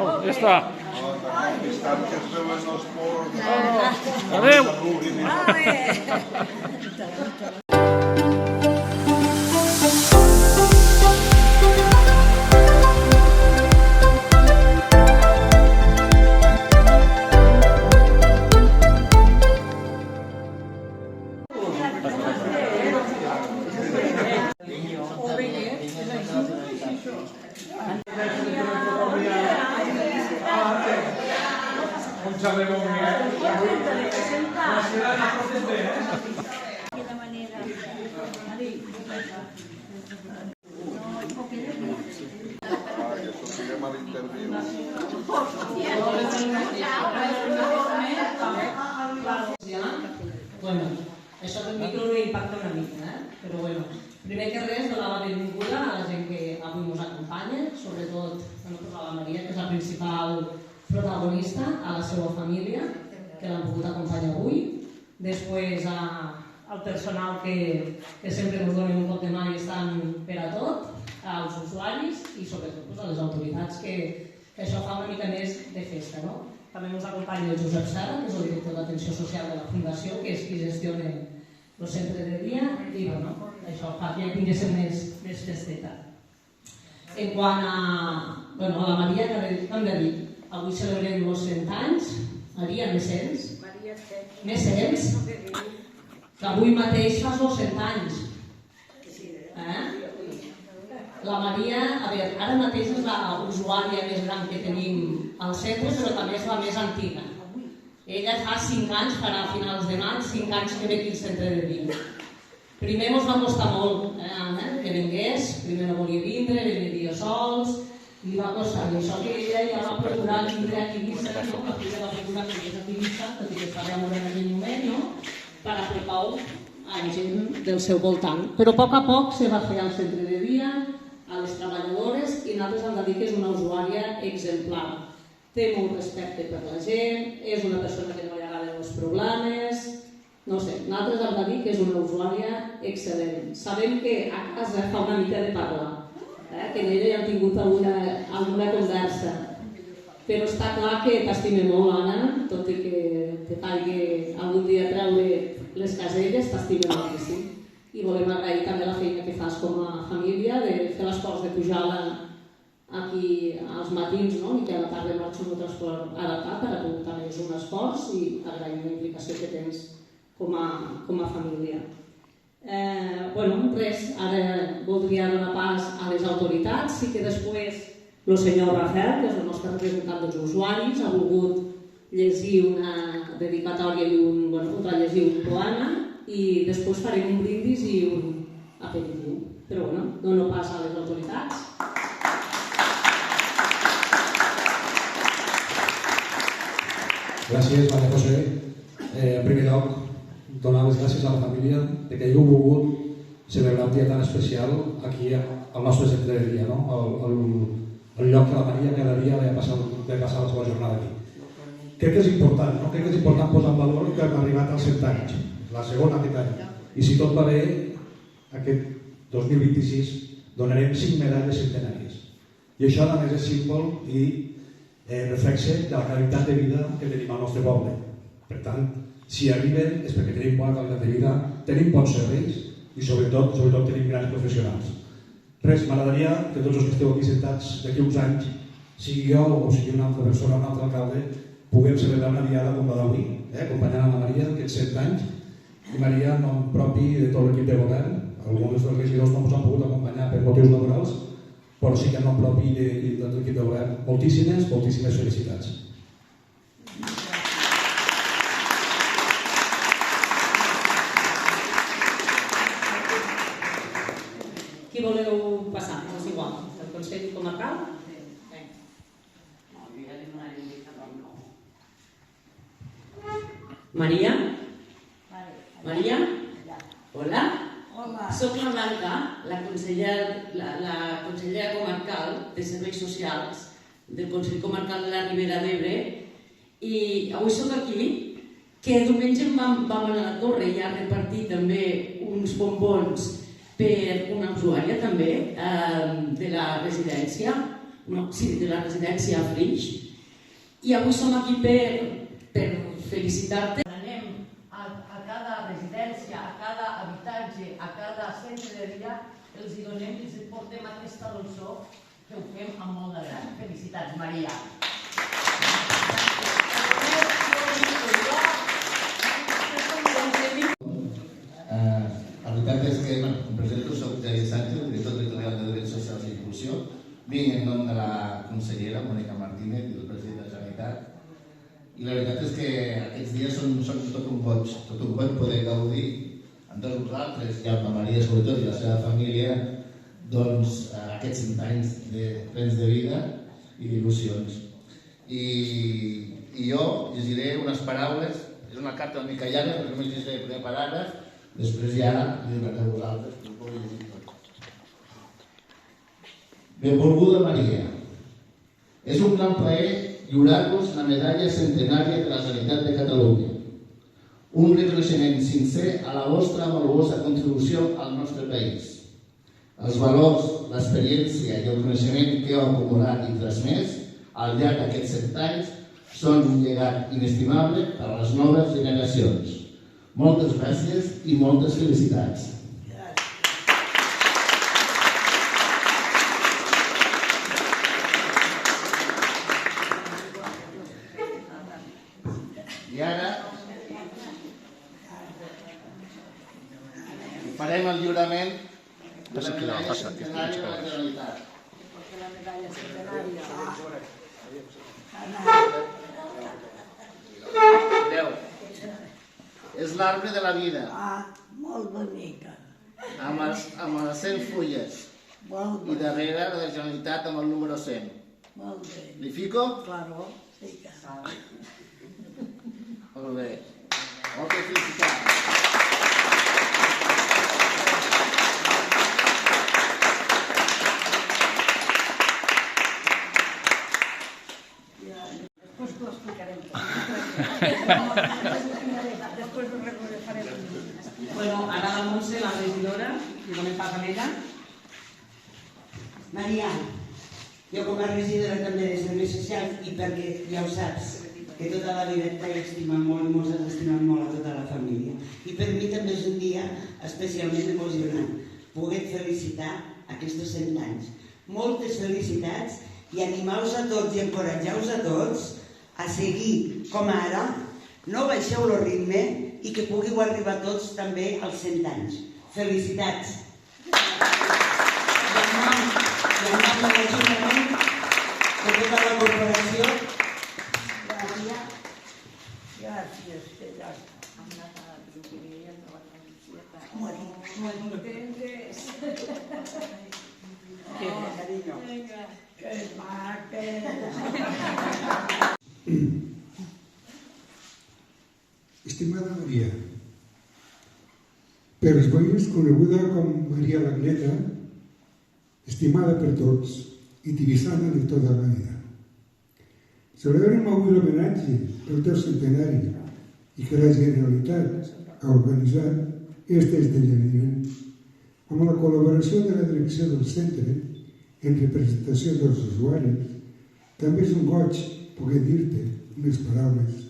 Oh, ja està. Adéu. Bueno, això del micro no impacta una mica, però bueno, primer que res donar la benvinguda a la gent que avui ens acompanya, sobretot a la Maria, que és la principal protagonista, a la seva família, que l'han pogut acompanyar avui, després al personal que sempre ens donen un cop de mà i estan per a tot, als usuaris i sobretot a les autoritats que això fa una mica més de festa, no? També ens acompanya el Josep Serra, que és el director d'Atenció Social de la Fundació, que és qui gestiona el centre de dia, i bueno, això fa que tinguéssim més festeta. En quant a la Maria, que hem de dir, avui celebrem els 100 anys, Maria, més 100? Més 100? Que avui mateix fas els 100 anys. La Maria, a veure, ara mateix és la usuària més gran que tenim al centre, però també és la més antiga. Ella fa 5 anys, farà a finals de maig, 5 anys que ve aquí al centre de dia. Primer ens va costar molt que vingués, primer no volia vindre, venia sols, li va costar, i això que ella ja va procurar vindre activista, no? La filla va procurar que és activista, tot i que estava morent en aquell moment, no? Per apropar a la gent del seu voltant. Però a poc se va fer al centre de dia, a les treballadores, i nosaltres hem de dir que és una usuària exemplar. Té molt respecte per la gent, és una persona que no li agraden els problemes, no sé, nosaltres hem de dir que és una usuària excel·lent. Sabem que a casa fa una mica de parlar, que en ella ja hem tingut alguna conversa, però està clar que t'estime molt, Anna, tot i que te calgui algun dia treure les caselles, t'estime moltíssim. I volem agrair també la feina que fas com a família, de fer l'esforç de pujar aquí als matins, i que a la tarda marxa amb el transport adaptat, per a tu també és un esforç i agraïm la implicació que tens com a família. Res, ara voldria donar pas a les autoritats. Sí que després el senyor Rafael, que és el nostre representant dels usuaris, ha volgut llegir una dedicatòria i va llegir un poema, i després farem un brindis i un aperitiu. Però dono pas a les autoritats. Gràcies, Maria José. En primer lloc, donar les gràcies a la família que hagueu volgut celebrar un dia tan especial aquí al nostre centre de dia, el lloc que la Maria cada dia va passar la seva jornada aquí. Crec que és important, crec que és important posar en valor que hem arribat als 100 anys, la segona aquest any. I si tot va bé, aquest 2026 donarem 5 medalles centenàries. I això només és símbol i reflexe de la qualitat de vida que tenim al nostre poble. Per tant, si arriben és perquè tenim bona qualitat de vida, tenim bons serveis i sobretot tenim grans professionals. Res, m'agradaria que tots els que esteu aquí sentats d'aquí uns anys, sigui jo o sigui una altra persona, un altre alcalde, puguem celebrar una diada com la d'avui, acompanyant a la Maria aquests 100 anys. I Maria, en nom propi de tot l'equip de govern, alguns dels regidors no ens han pogut acompanyar per motius laborals, però sí que en nom propi de l'equip de govern, moltíssimes felicitats. Qui voleu passar? No és igual. El Consell Comarcal? Maria? Maria? Hola? Soc la Blanca, la consellera comarcal de Serveis Socials del Consell Comarcal de la Ribera d'Ebre, i avui soc aquí, que diumenge vam anar a la Torre i a repartir també un uns bombons per una usuària també de la residència, de la residència Flix. I avui som aquí per felicitar-te. Anem a cada residència, a cada habitatge, a cada centre de dia, els hi donem i els portem aquesta dolçor que ho fem amb molt de grat. Felicitats, Maria. La veritat és que em presento, soc Javier Sánchez, director territorial de Drets Socials i Inclusió. Vinc en nom de la consellera Mònica Martínez i del president de la Generalitat. I la veritat és que aquests dies són tot un goig poder gaudir amb tots vosaltres i amb la Maria sobretot i la seva família aquests 5 anys plens de vida i d'il·lusions. I jo llegiré unes paraules, és una carta una mica llarga, perquè només llegiré preparades, després ja li donaré a vosaltres, però ho puc llegir tot. Benvolguda Maria, és un gran plaer lliurar-vos la medalla centenària de la Generalitat de Catalunya. Un reconeixement sincer a la vostra valuosa contribució al nostre país. Els valors, l'experiència i el coneixement que heu acumulat i transmès al llarg d'aquests 7 anys són un llegat inestimable per a les noves generacions. Moltes gràcies i moltes felicitats. I ara farem el lliurament de la medalla centenària de la Generalitat. Veu, és l'arbre de la vida. Molt bonica. Amb les 100 fulles. I darrere la Generalitat amb el número 100. Molt bé. Li fico? Claro, sí que. Molt bé. Moltes felicitats. Després t'ho explicarem tot. Després ho farem. Bueno, ara la Montse, la regidora, i donem pas a ella. Maria, jo com a regidora també de Serveis Socials i perquè ja ho saps, que tota la vida t'he estimat molt i mos has estimat molt a tota la família. I per mi també és un dia especialment emocionant poder felicitar aquests 100 anys. Moltes felicitats i animar-vos a tots i encoratjar-vos a tots a seguir com ara, no baixeu el ritme i que pugueu arribar tots també als 100 anys. Felicitats! I en nom de l'Ajuntament, de tota la corporació, Gràcies, que ja Estimada Maria, per els veïns coneguda com Maria l'Agneta, estimada per tots i tibissana de tota la vida. Celebrem avui l'homenatge pel teu centenari i que la Generalitat ha organitzat aquest esdeveniment amb la col·laboració de la direcció del centre en representació dels usuaris. També és un goig poder dir-te unes paraules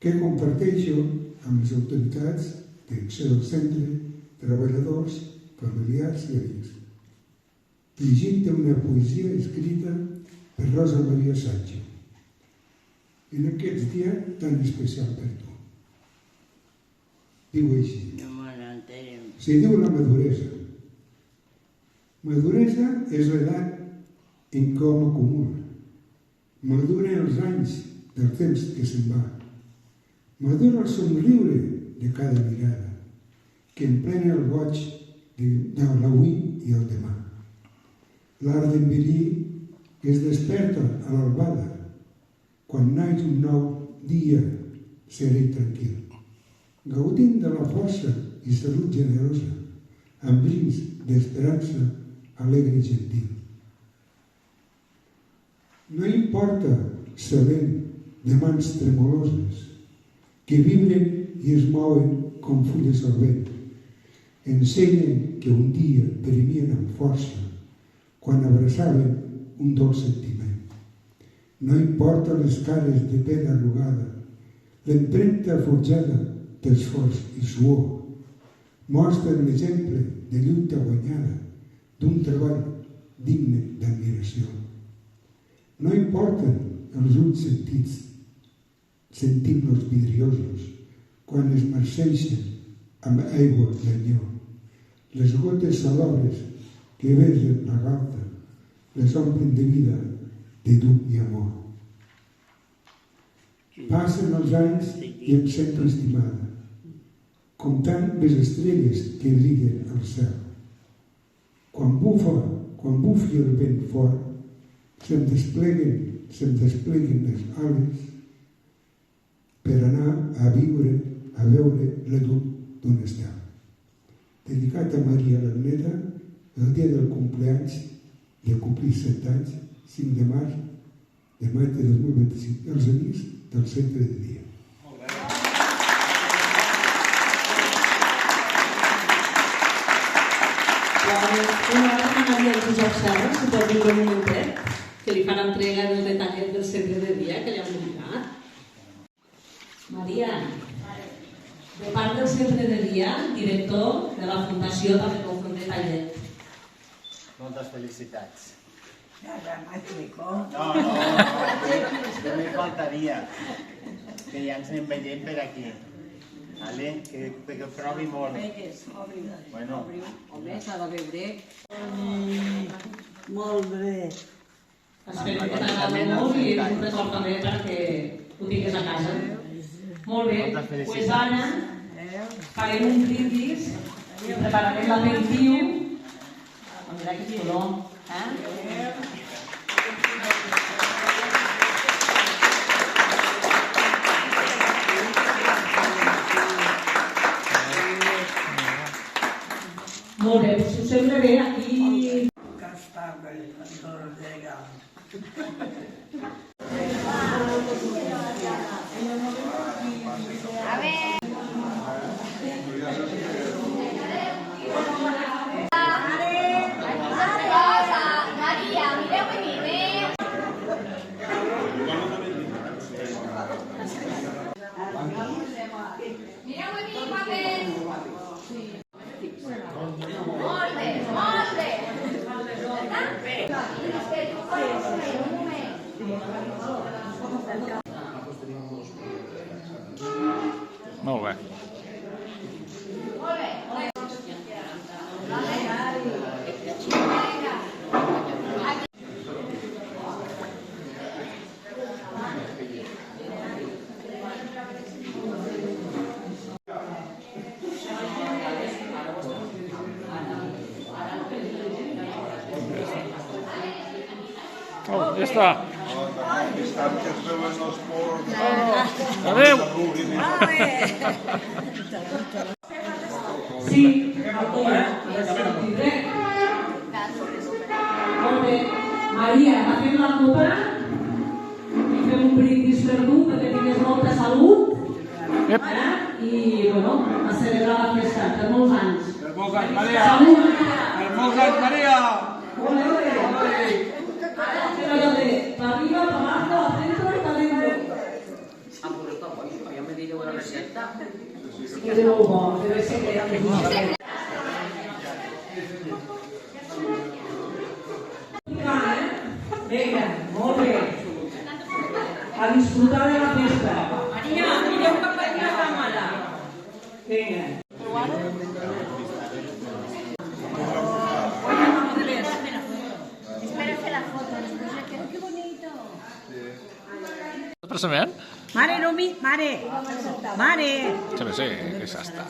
que comparteixo amb les autoritats, direcció del centre, treballadors, familiars i amics. Llegint-te una poesia escrita per Rosa Maria Sánchez en aquest dia tan especial per tu. Diu així. Se diu la maduresa. Maduresa és l'edat en què hom acumula. Maduren els anys del temps que se'n va. Madura el somriure de cada mirada, que emplena el goig de l'avui i el demà. L'art d'envellir es desperta a l'albada, quan naix un nou dia serè i tranquil, gaudint de la força i salut generosa, amb brins d'esperança alegre i gentil. No importa sabent de mans tremoloses que vibren i es mouen com fulles al vent, ensenyen que un dia premien amb força quan abraçaven un dolç sentiment. No importa les cares de pell arrugada, l'empremta forjada d'esforç i suor, mostren l'exemple de lluita guanyada d'un treball digne d'admiració. No importen els ulls sentits, sentim-los vidriosos quan es marceixen amb aigua d'enyor. Les gotes salobres que besen la galta les omplen de vida, de duc i amor. Passen els anys i em sento estimada, comptant les estrelles que brillen al cel. Quan bufi el vent fort, se'm despleguen les ales per anar a viure, a veure la llum d'un estel. Dedicat a Maria l'Agneta, el dia del compleanys, de complir 7 anys, 5 de maig de 2025, els amics del centre de dia. Una hora que Maria els observa, si pot dir un momentet, que li fan entrega del detallet del centre de dia que li han publicat. Maria, de part del centre de dia, director de la Fundació també com un detallet. Moltes felicitats. Nada, m'explico. No, que me faltaria que ja ens anem veient per aquí. Vale? Que provi molt. Bueno. Home, s'ha de veure. Molt bé. Espero que t'agradi molt i és un record també perquè ho tingues a casa. Molt bé, doncs ara farem un brindis i prepararem l'aperitiu. Mira que color. Molt bé, si us sembla bé, aquí... Que està bé, doncs legal. A ver. Maria, mireu a mi, mireu a mi, paper. Molt bé, molt bé. Molt bé. Oh, ja està. Adéu. Sí, Alcora, molt bé. Maria, agafem la copa i fem un brindis per tu perquè tinguis molta salut i, bueno, a celebrar la festa per molts anys. Per molts anys, Maria. Salut! Per molts anys, Maria. Pero de para arriba, para abajo, para adentro y para adentro. Ah, pues está bueno, ya me diré una receta. Que de nuevo, debe ser que venga, molt bé. A disfrutar de la fiesta. Maria, mireu cap a la càmera. Venga. Expressament? Mare, no mi... Mare! Mare! Sí, que ja està.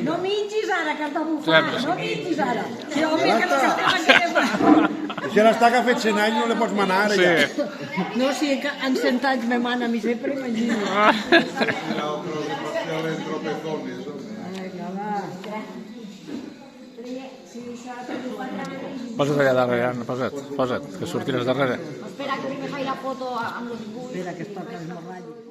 No mingis ara, que has de Sí, bufar. però sí. No mingis ara. Sí, home, que no estem aquí. Si ara està que ha fet 100 anys no li pots manar ara ja. No, si en 100 anys me mana a mi sempre, imagino. Vinga, va. Posa't allà darrere, Anna, posa't, que surtin darrere. Espera, que primer faig la foto amb los bulls. Espera, que es toca el morrall.